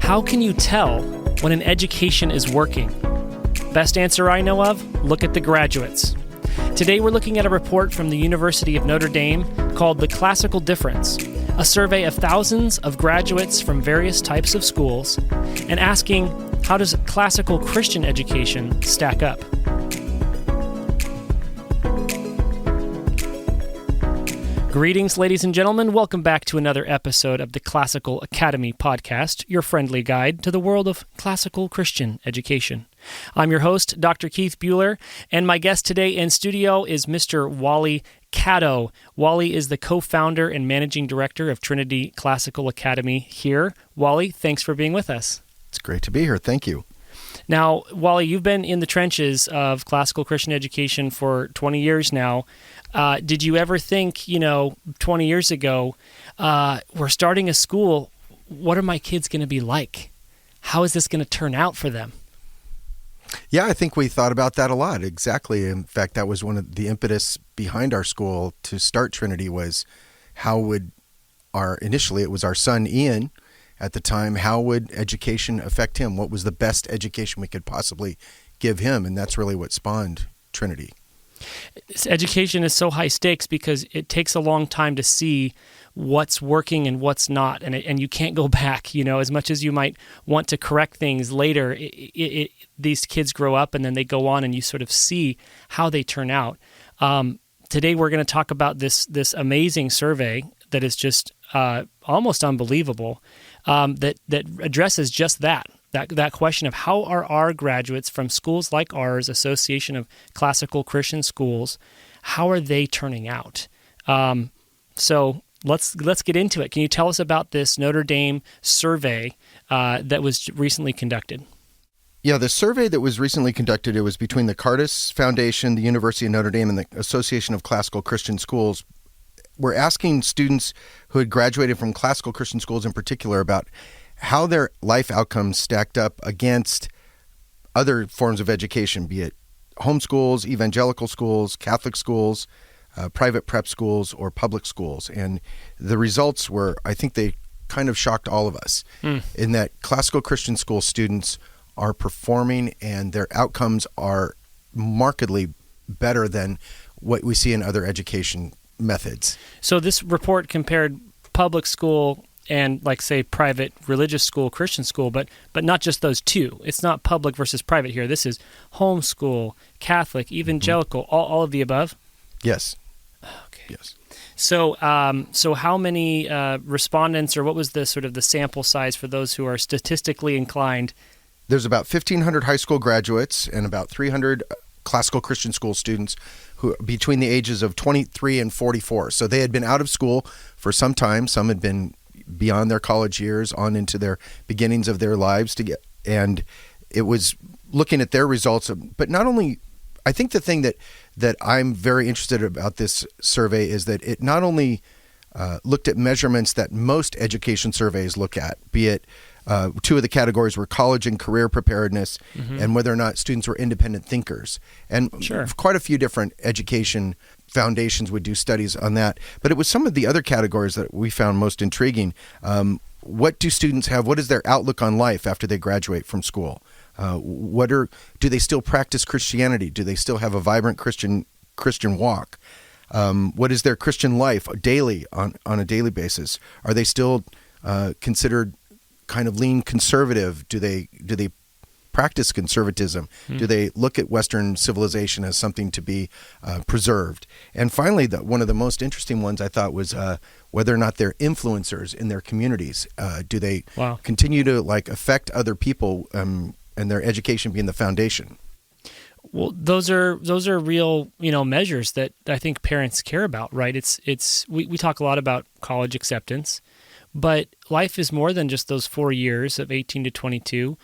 How can you tell when an education is working? Best answer I know of, look at the graduates. Today we're looking at a report from the University of Notre Dame called The Classical Difference, a survey of thousands of graduates from various types of schools, and asking, how does classical Christian education stack up? Greetings, ladies and gentlemen. Welcome back to another episode of the Classical Academy podcast, your friendly guide to the world of classical Christian education. I'm your host, Dr. Keith Bueller, and my guest today in studio is Mr. Wally Caddow. Wally is the co-founder and managing director of Trinity Classical Academy here. Wally, thanks for being with us. It's great to be here. Thank you. Now, Wally, you've been in the trenches of classical Christian education for 20 years now. Did you ever think, 20 years ago, we're starting a school, what are my kids going to be like? How is this going to turn out for them? Yeah, I think we thought about that a lot. Exactly. In fact, that was one of the impetus behind our school to start Trinity was initially it was our son Ian at the time, how would education affect him? What was the best education we could possibly give him? And that's really what spawned Trinity. Education is so high stakes because it takes a long time to see what's working and what's not, and you can't go back. As much as you might want to correct things later, these kids grow up and then they go on, and you sort of see how they turn out. Today, we're going to talk about this amazing survey that is just almost unbelievable. That addresses just that question of how are our graduates from schools like ours, Association of Classical Christian Schools, how are they turning out? So let's get into it. Can you tell us about this Notre Dame survey that was recently conducted? Yeah, the survey that was recently conducted, it was between the Cardis Foundation, the University of Notre Dame, and the Association of Classical Christian Schools. We're asking students who had graduated from classical Christian schools in particular about how their life outcomes stacked up against other forms of education, be it homeschools, evangelical schools, Catholic schools, private prep schools, or public schools. And the results were, I think they kind of shocked all of us in that classical Christian school students are performing and their outcomes are markedly better than what we see in other education methods. So this report compared public school and, say, private religious school, Christian school, but not just those two. It's not public versus private here. This is homeschool, Catholic, evangelical, all of the above? Yes. Okay. Yes. So how many respondents, or what was the sort of the sample size for those who are statistically inclined? There's about 1,500 high school graduates and about 300 classical Christian school students who between the ages of 23 and 44. So they had been out of school for some time. Some had been beyond their college years on into their beginnings of their lives and it was looking at their results. But not only, I think the thing that I'm very interested about this survey is that it not only looked at measurements that most education surveys look at, be it two of the categories were college and career preparedness, and whether or not students were independent thinkers. And quite a few different education foundations would do studies on that. But it was some of the other categories that we found most intriguing. What do students have? What is their outlook on life after they graduate from school? Do they still practice Christianity? Do they still have a vibrant Christian walk? What is their Christian life daily on a daily basis? Are they still considered kind of lean conservative? Do they practice conservatism? Do they look at Western civilization as something to be preserved? And finally, one of the most interesting ones I thought was whether or not they're influencers in their communities. Do they continue to affect other people, and their education being the foundation? Well, those are real, measures that I think parents care about, right? We talk a lot about college acceptance, but life is more than just those 4 years of 18 to 22.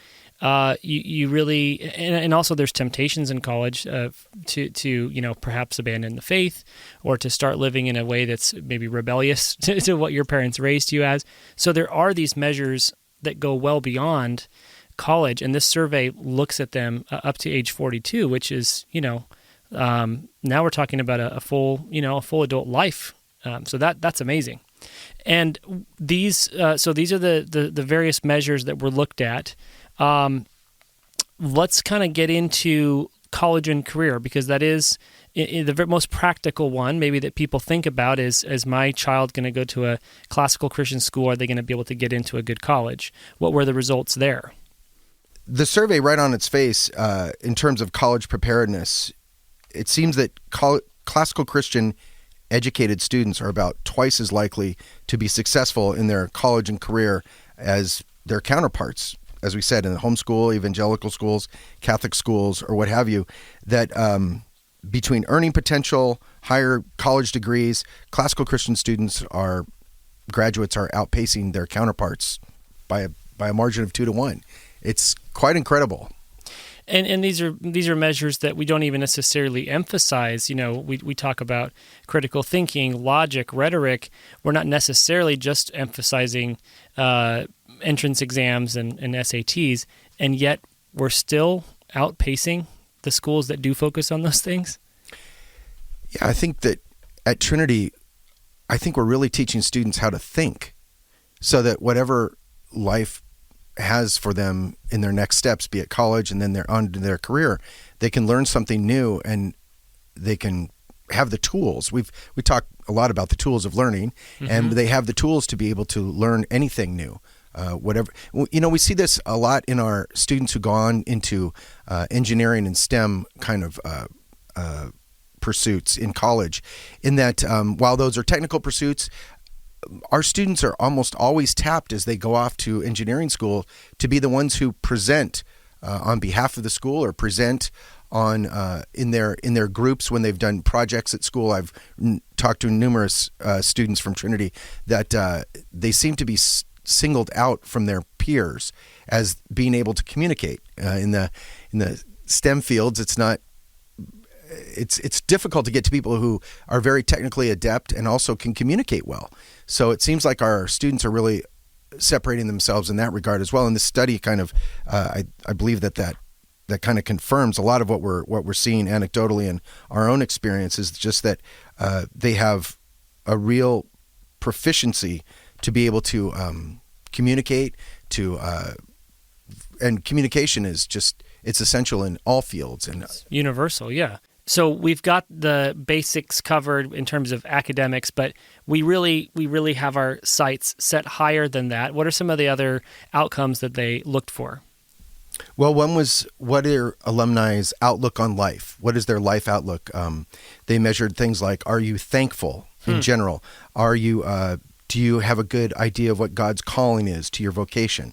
You really, and also there's temptations in college to perhaps abandon the faith or to start living in a way that's maybe rebellious to what your parents raised you as. So there are these measures that go well beyond college, and this survey looks at them up to age 42, which is now we're talking about a full adult life. So that's amazing. And these are the various measures that were looked at. Let's kind of get into college and career, because that is the most practical one maybe that people think about is my child going to go to a classical Christian school? Are they going to be able to get into a good college? What were the results there? The survey, right on its face, in terms of college preparedness, it seems that classical Christian educated students are about twice as likely to be successful in their college and career as their counterparts, as we said, in the homeschool, evangelical schools, Catholic schools, or what have you, that between earning potential, higher college degrees, classical Christian graduates are outpacing their counterparts by a margin of 2-1. It's quite incredible. And these are measures that we don't even necessarily emphasize. We talk about critical thinking, logic, rhetoric. We're not necessarily just emphasizing entrance exams and SATs, and yet we're still outpacing the schools that do focus on those things. Yeah, I think that at Trinity, we're really teaching students how to think, so that whatever life has for them in their next steps, be it college and then they're on to their career, they can learn something new and they can have the tools. We talk a lot about the tools of learning, and they have the tools to be able to learn anything new. Whatever, we see this a lot in our students who go on into engineering and STEM kind of pursuits in college, in that while those are technical pursuits, our students are almost always tapped as they go off to engineering school to be the ones who present on behalf of the school, or present on in their groups when they've done projects at school. I've talked to numerous students from Trinity that they seem to be singled out from their peers as being able to communicate. In the STEM fields, it's difficult to get to people who are very technically adept and also can communicate well. So it seems like our students are really separating themselves in that regard as well. And this study kind of, I believe that kind of confirms a lot of what we're seeing anecdotally in our own experience, is just that they have a real proficiency to be able to communicate, and communication is just, it's essential in all fields. And it's universal, yeah. So we've got the basics covered in terms of academics, but we really have our sights set higher than that. What are some of the other outcomes that they looked for? Well, one was, what are alumni's outlook on life? What is their life outlook? They measured things like, are you thankful in general? Are you do you have a good idea of what God's calling is to your vocation?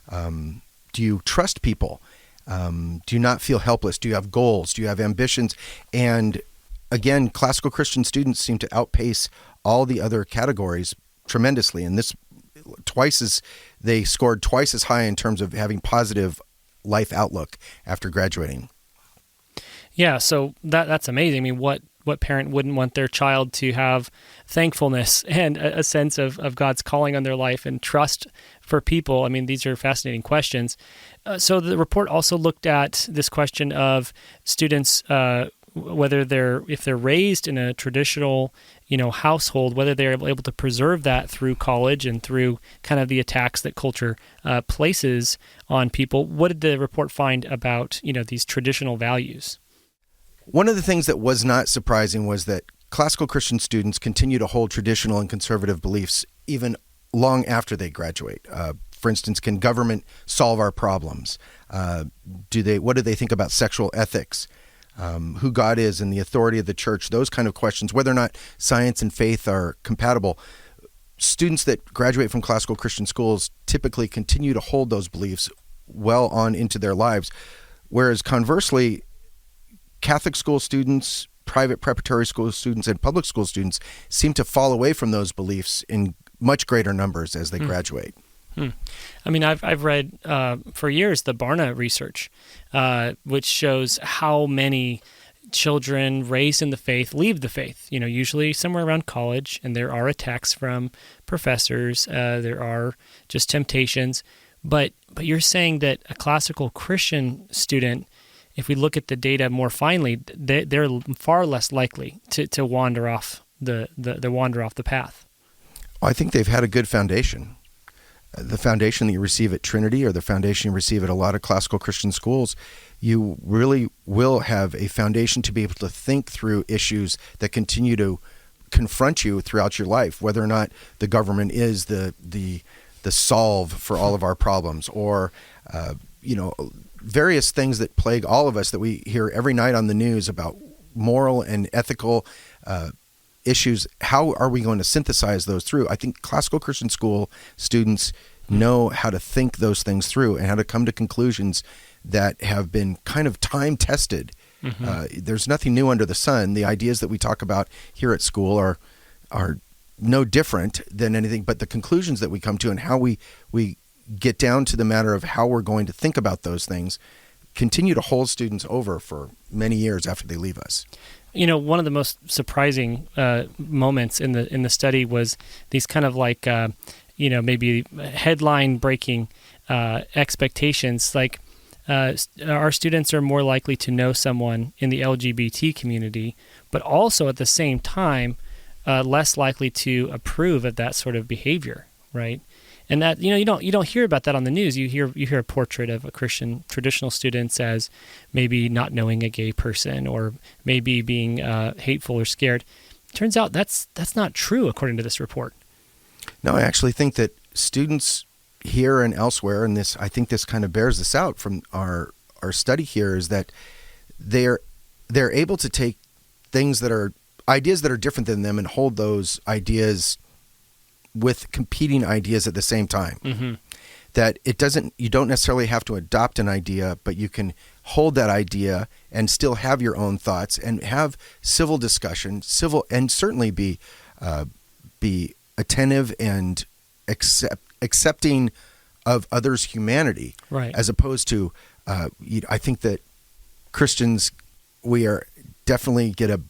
Do you trust people? Do you not feel helpless? Do you have goals? Do you have ambitions? And again, classical Christian students seem to outpace all the other categories tremendously. And they scored twice as high in terms of having positive life outlook after graduating. Yeah, so that's amazing. I mean, what parent wouldn't want their child to have thankfulness and a sense of God's calling on their life and trust for people? I mean, these are fascinating questions. So the report also looked at this question of students, if they're raised in a traditional, household, whether they're able to preserve that through college and through kind of the attacks that culture places on people. What did the report find about, these traditional values? One of the things that was not surprising was that classical Christian students continue to hold traditional and conservative beliefs even long after they graduate. For instance, can government solve our problems? What do they think about sexual ethics? Who God is and the authority of the church? Those kind of questions, whether or not science and faith are compatible. Students that graduate from classical Christian schools typically continue to hold those beliefs well on into their lives, whereas conversely, Catholic school students, private preparatory school students, and public school students seem to fall away from those beliefs in much greater numbers as they graduate. I mean, I've read for years the Barna research, which shows how many children raised in the faith leave the faith, usually somewhere around college, and there are attacks from professors, there are just temptations. But you're saying that a classical Christian student, if we look at the data more finely, they're far less likely to wander off the path. Well, I think they've had a good foundation. The foundation that you receive at Trinity or the foundation you receive at a lot of classical Christian schools, you really will have a foundation to be able to think through issues that continue to confront you throughout your life, whether or not the government is the solve for all of our problems, or various things that plague all of us that we hear every night on the news about moral and ethical issues. How are we going to synthesize those through? I think classical Christian school students know how to think those things through and how to come to conclusions that have been kind of time tested. There's nothing new under the sun. The ideas that we talk about here at school are no different than anything, but the conclusions that we come to and how we get down to the matter of how we're going to think about those things continue to hold students over for many years after they leave us. One of the most surprising moments in the study was these kind of like, maybe headline-breaking expectations. Like, our students are more likely to know someone in the LGBT community, but also at the same time, less likely to approve of that sort of behavior, right? And that you don't hear about that on the news. You hear a portrait of a Christian traditional students as maybe not knowing a gay person or maybe being hateful or scared. Turns out that's not true according to this report. No, I actually think that students here and elsewhere, and I think this kind of bears this out from our study here, is that they're able to take things that are ideas that are different than them and hold those ideas with competing ideas at the same time. That you don't necessarily have to adopt an idea, but you can hold that idea and still have your own thoughts and have civil discussion, and certainly be attentive and accepting of others' humanity, right? As opposed to, I think that Christians, we are definitely get a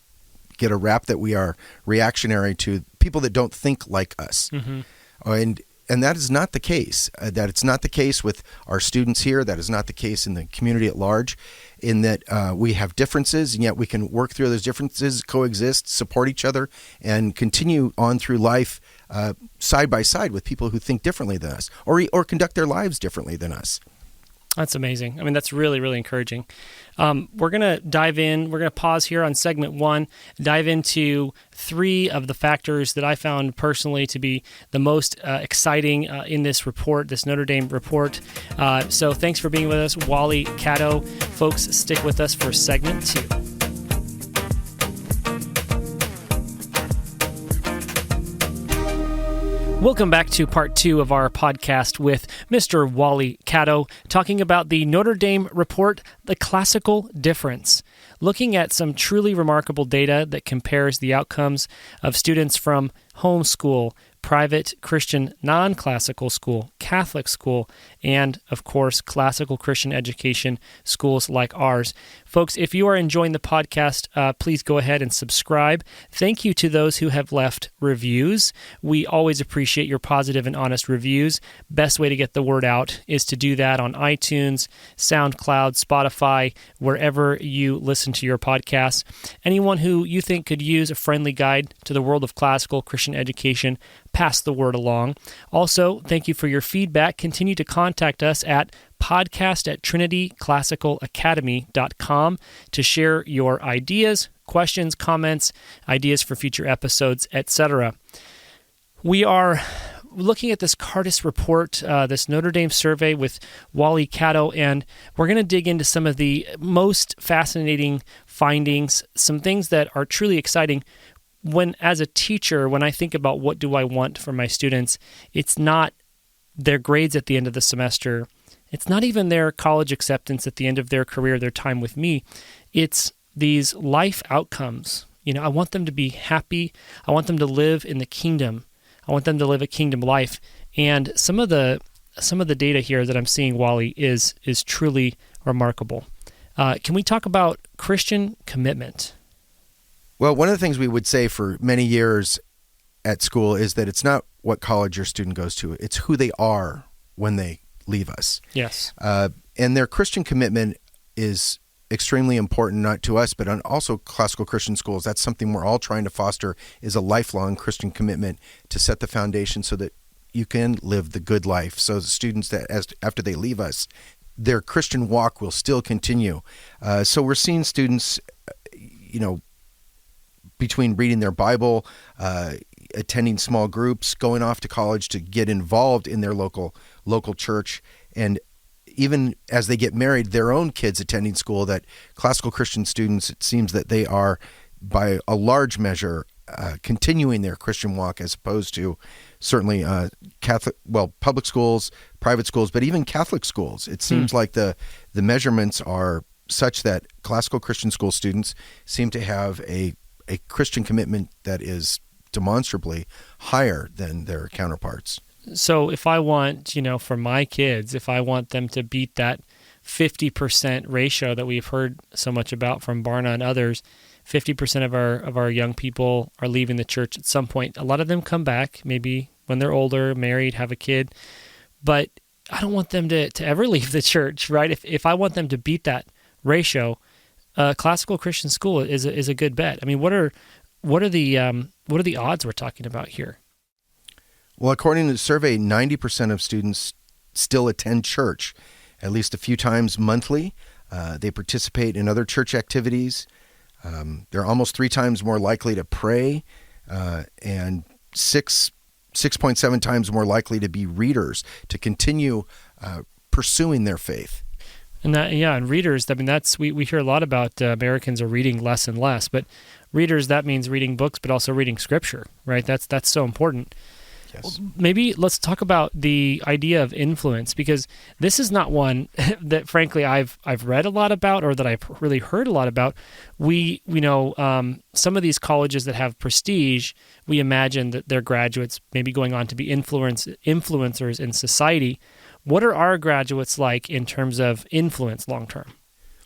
rap that we are reactionary to people that don't think like us, and that is not the case. That it's not the case with our students here. That is not the case in the community at large. In that we have differences, and yet we can work through those differences, coexist, support each other, and continue on through life side by side with people who think differently than us, or conduct their lives differently than us. That's amazing. I mean, that's really, really encouraging. We're going to dive in. We're going to pause here on segment 1, dive into 3 of the factors that I found personally to be the most exciting in this report, this Notre Dame report. So thanks for being with us, Wally Caddow. Folks, stick with us for segment 2. Welcome back to part 2 of our podcast with Mr. Wally Caddow, talking about the Notre Dame report, The Classical Difference, looking at some truly remarkable data that compares the outcomes of students from homeschool, private Christian non-classical school, Catholic school, and, of course, classical Christian education schools like ours. Folks, if you are enjoying the podcast, please go ahead and subscribe. Thank you to those who have left reviews. We always appreciate your positive and honest reviews. Best way to get the word out is to do that on iTunes, SoundCloud, Spotify, wherever you listen to your podcasts. Anyone who you think could use a friendly guide to the world of classical Christian education, pass the word along. Also, thank you for your feedback. Continue to contact us at podcast@trinityclassicalacademy.com to share your ideas, questions, comments, ideas for future episodes, etc. We are looking at this Cardis report, this Notre Dame survey with Wally Caddow, and we're going to dig into some of the most fascinating findings, some things that are truly exciting. As a teacher, when I think about what do I want for my students, it's not their grades at the end of the semester. It's not even their college acceptance at the end of their career, their time with me. It's these life outcomes. I want them to be happy. I want them to live in the kingdom. I want them to live a kingdom life. And some of the data here that I'm seeing, Wally, is truly remarkable. Can we talk about Christian commitment? Well, one of the things we would say for many years at school is that it's not what college your student goes to, it's who they are when they leave us. Yes. And their Christian commitment is extremely important, not to us, but also classical Christian schools. That's something we're all trying to foster, is a lifelong Christian commitment to set the foundation so that you can live the good life. So the students that after they leave us, their Christian walk will still continue. So we're seeing students, between reading their Bible, attending small groups, going off to college to get involved in their local church, and even as they get married, their own kids attending school, that classical Christian students, it seems that they are, by a large measure, continuing their Christian walk, as opposed to certainly public schools, private schools, but even Catholic schools. It seems like the measurements are such that classical Christian school students seem to have a Christian commitment that is demonstrably higher than their counterparts. So if I want, for my kids, if I want them to beat that 50% ratio that we've heard so much about from Barna and others, 50% of our young people are leaving the church at some point. A lot of them come back, maybe when they're older, married, have a kid, but I don't want them to ever leave the church, right? If I want them to beat that ratio, classical Christian school is a good bet. I mean, what are the odds we're talking about here? Well, according to the survey, 90% of students still attend church at least a few times monthly. They participate in other church activities. They're almost 3 times more likely to pray, and 6.7 times more likely to be readers, to continue pursuing their faith. And readers, I mean, we hear a lot about Americans are reading less and less, but readers, that means reading books, but also reading scripture, right? That's so important. Yes. Maybe let's talk about the idea of influence, because this is not one that, frankly, I've read a lot about, or that I've really heard a lot about. We know some of these colleges that have prestige, we imagine that their graduates maybe going on to be influencers in society. What are our graduates like in terms of influence long term?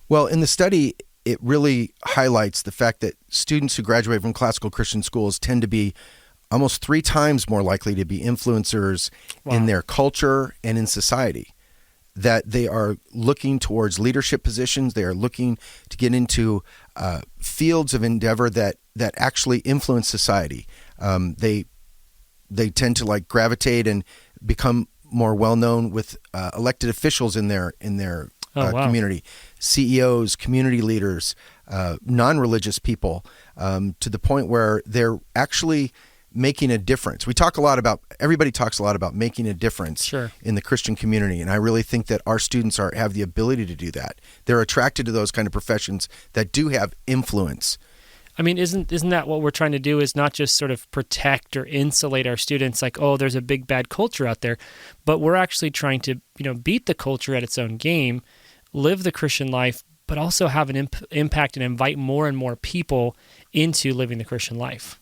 Well, in the study, it really highlights the fact that students who graduate from classical Christian schools tend to be almost 3 times more likely to be influencers in their culture and in society, that they are looking towards leadership positions. They are looking to get into fields of endeavor that actually influence society. They tend to gravitate and become more well-known with elected officials in their community, CEOs, community leaders, non-religious people, to the point where they're actually making a difference. Everybody talks a lot about making a difference in the Christian community, and I really think that our students have the ability to do that. They're attracted to those kind of professions that do have influence. I mean, isn't that what we're trying to do, is not just sort of protect or insulate our students like, oh, there's a big bad culture out there, but we're actually trying to, beat the culture at its own game, live the Christian life, but also have an impact and invite more and more people into living the Christian life.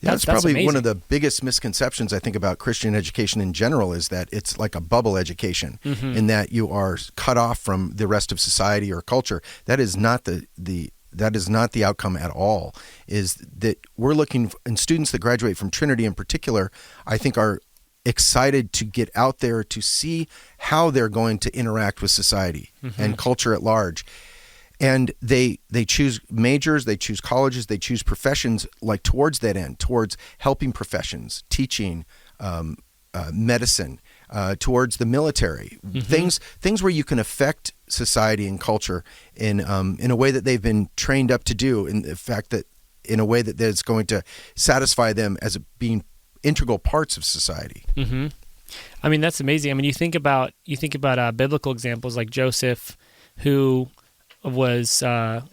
Yeah, that's probably amazing. One of the biggest misconceptions I think about Christian education in general, is that it's like a bubble education, in that you are cut off from the rest of society or culture. That is not the outcome at all. Is that we're looking, and students that graduate from Trinity in particular, I think are excited to get out there to see how they're going to interact with society and culture at large. And they choose majors, they choose colleges, they choose professions towards that end, towards helping professions, teaching, medicine, towards the military, things where you can affect society and culture in a way that they've been trained up to do, in the fact that in a way that is going to satisfy them as being integral parts of society. I mean, that's amazing. I mean, you think about biblical examples like Joseph, who was, am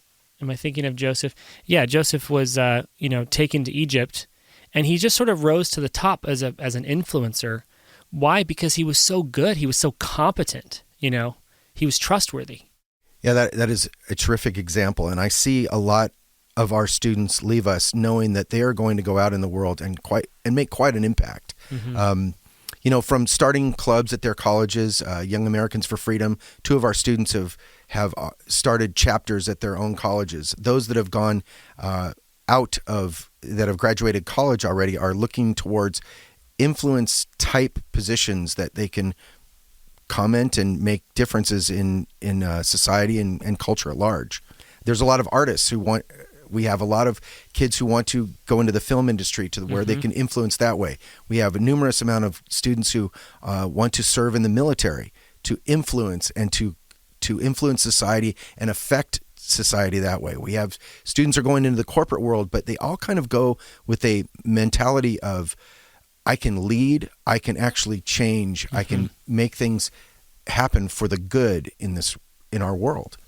I thinking of Joseph? Yeah, Joseph was, taken to Egypt, and he just sort of rose to the top as an influencer. Why? Because he was so good. He was so competent. He was trustworthy. Yeah, that is a terrific example, and I see a lot of our students leave us knowing that they are going to go out in the world and make quite an impact. From starting clubs at their colleges, Young Americans for Freedom, 2 of our students have started chapters at their own colleges. Those that have gone that have graduated college already are looking towards influence type positions that they can comment and make differences in society and culture at large. There's a lot of artists we have a lot of kids who want to go into the film industry where they can influence that way. We have a numerous amount of students who want to serve in the military to influence and to influence society and affect society that way. We have students are going into the corporate world, but they all kind of go with a mentality of, I can lead, I can actually change, I can make things happen for the good in our world.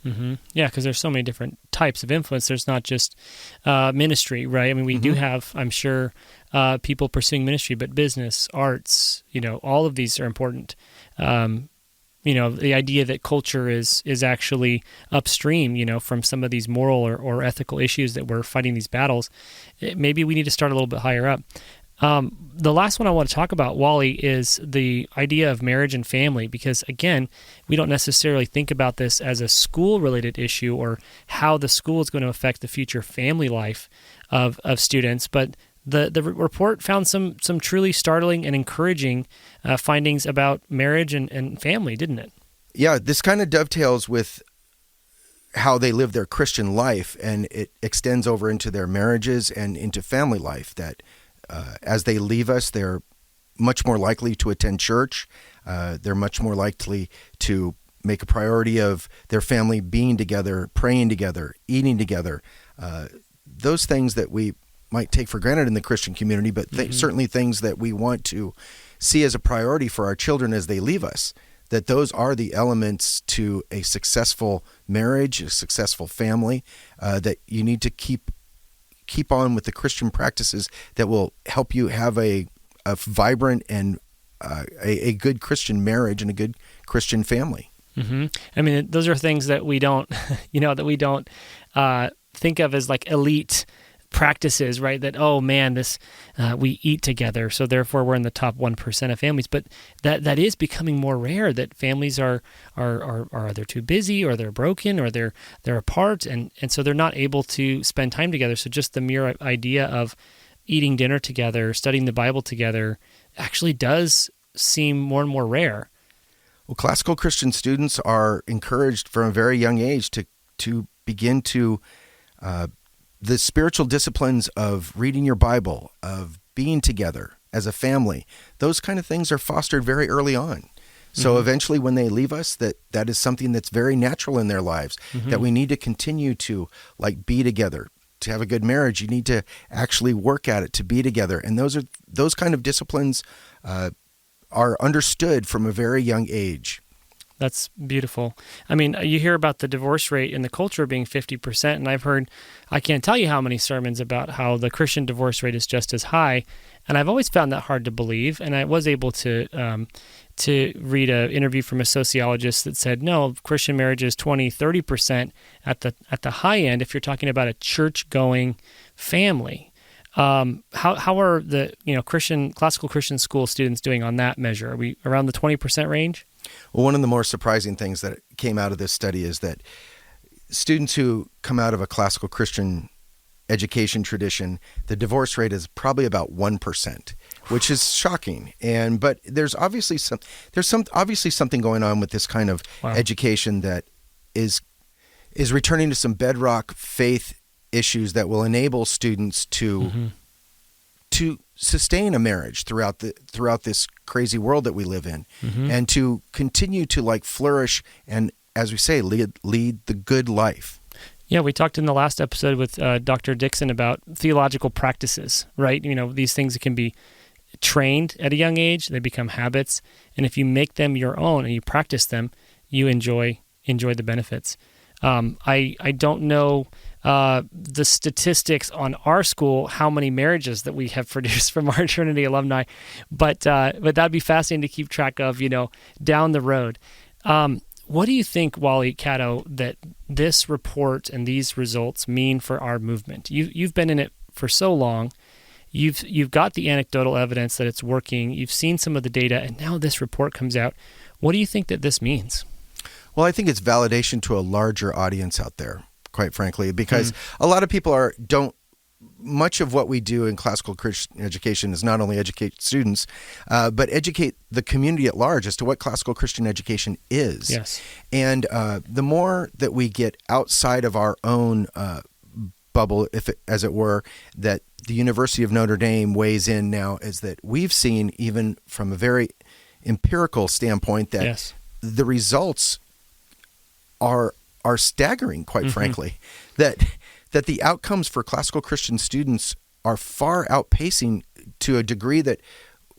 Yeah, because there's so many different types of influence. There's not just ministry, right? I mean, we do have, I'm sure, people pursuing ministry, but business, arts, all of these are important. The idea that culture is actually upstream, from some of these moral or ethical issues that we're fighting these battles, maybe we need to start a little bit higher up. The last one I want to talk about, Wally, is the idea of marriage and family, because, again, we don't necessarily think about this as a school-related issue or how the school is going to affect the future family life of students, but the report found some truly startling and encouraging findings about marriage and family, didn't it? Yeah, this kind of dovetails with how they live their Christian life, and it extends over into their marriages and into family life, that as they leave us, they're much more likely to attend church. They're much more likely to make a priority of their family being together, praying together, eating together. Those things that we might take for granted in the Christian community, but certainly things that we want to see as a priority for our children as they leave us, that those are the elements to a successful marriage, a successful family, that you need to keep on with the Christian practices that will help you have a vibrant and a good Christian marriage and a good Christian family. I mean, those are things that we don't, think of as like elite practices, right? That, oh man, we eat together, so therefore we're in the top 1% of families. But that is becoming more rare. That families are either too busy, or they're broken, or they're apart, and so they're not able to spend time together. So just the mere idea of eating dinner together, studying the Bible together, actually does seem more and more rare. Well, classical Christian students are encouraged from a very young age to begin to the spiritual disciplines of reading your Bible, of being together as a family. Those kind of things are fostered very early on. So eventually when they leave us, that is something that's very natural in their lives, that we need to continue to be together. To have a good marriage, you need to actually work at it, to be together. And those kind of disciplines are understood from a very young age. That's beautiful. I mean, you hear about the divorce rate in the culture being 50%, and I can't tell you how many sermons about how the Christian divorce rate is just as high, and I've always found that hard to believe. And I was able to read an interview from a sociologist that said, no, Christian marriage is 20-30% at the high end if you're talking about a church-going family. How are the classical Christian school students doing on that measure? Are we around the 20% range? Well, one of the more surprising things that came out of this study is that students who come out of a classical Christian education tradition, the divorce rate is probably about 1%, which is shocking. But there's obviously something going on with this kind of education that is returning to some bedrock faith issues that will enable students to sustain a marriage throughout this crazy world that we live in, and to continue to flourish and, as we say, lead the good life. Yeah, we talked in the last episode with Dr. Dixon about theological practices, right? These things can be trained at a young age; they become habits, and if you make them your own and you practice them, you enjoy the benefits. I don't know the statistics on our school, how many marriages that we have produced from our Trinity alumni, but that'd be fascinating to keep track of, down the road. What do you think, Wally Caddow, that this report and these results mean for our movement? You've been in it for so long. You've got the anecdotal evidence that it's working. You've seen some of the data, and now this report comes out. What do you think that this means? Well, I think it's validation to a larger audience out there, quite frankly, because a lot of people don't much of what we do in classical Christian education is not only educate students, but educate the community at large as to what classical Christian education is. Yes. And the more that we get outside of our own bubble, as it were, that the University of Notre Dame weighs in now, is that we've seen, even from a very empirical standpoint, that the results are staggering, quite frankly, that the outcomes for classical Christian students are far outpacing to a degree that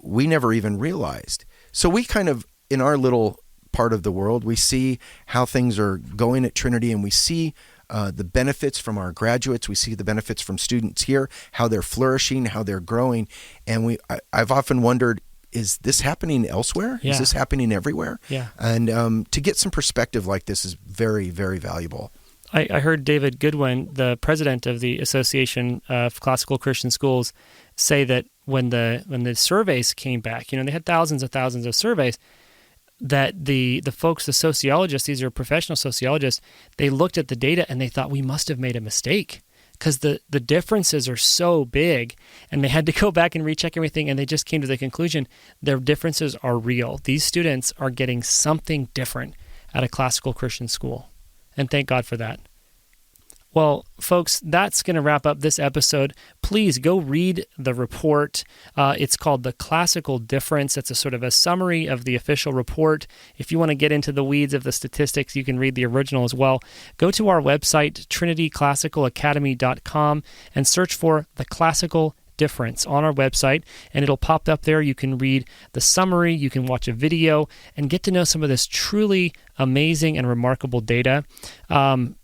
we never even realized. So we kind of, in our little part of the world, we see how things are going at Trinity, and we see the benefits from our graduates. We see the benefits from students here, how they're flourishing, how they're growing. And I've often wondered, is this happening elsewhere? Yeah. Is this happening everywhere? Yeah. And to get some perspective like this is very, very valuable. I heard David Goodwin, the president of the Association of Classical Christian Schools, say that when the surveys came back, they had thousands and thousands of surveys, that the folks, the sociologists, these are professional sociologists, they looked at the data and they thought, we must have made a mistake because the differences are so big, and they had to go back and recheck everything, and they just came to the conclusion their differences are real. These students are getting something different at a classical Christian school, and thank God for that. Well, folks, that's going to wrap up this episode. Please go read the report. It's called The Classical Difference. It's a sort of a summary of the official report. If you want to get into the weeds of the statistics, you can read the original as well. Go to our website, trinityclassicalacademy.com, and search for The Classical Difference on our website, and it'll pop up there. You can read the summary, you can watch a video, and get to know some of this truly amazing and remarkable data.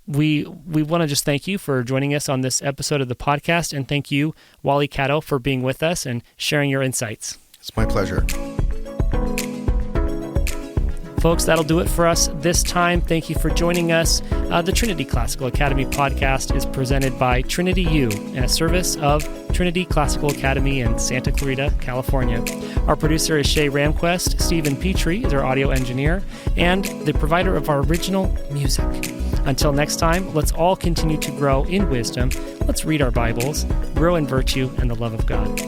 We want to just thank you for joining us on this episode of the podcast, and thank you, Wally Caddow, for being with us and sharing your insights. It's my pleasure. Folks, that'll do it for us this time. Thank you for joining us. The Trinity Classical Academy podcast is presented by Trinity U in a service of Trinity Classical Academy in Santa Clarita, California. Our producer is Shay Ramquest. Stephen Petrie is our audio engineer and the provider of our original music. Until next time, let's all continue to grow in wisdom. Let's read our Bibles, grow in virtue and the love of God.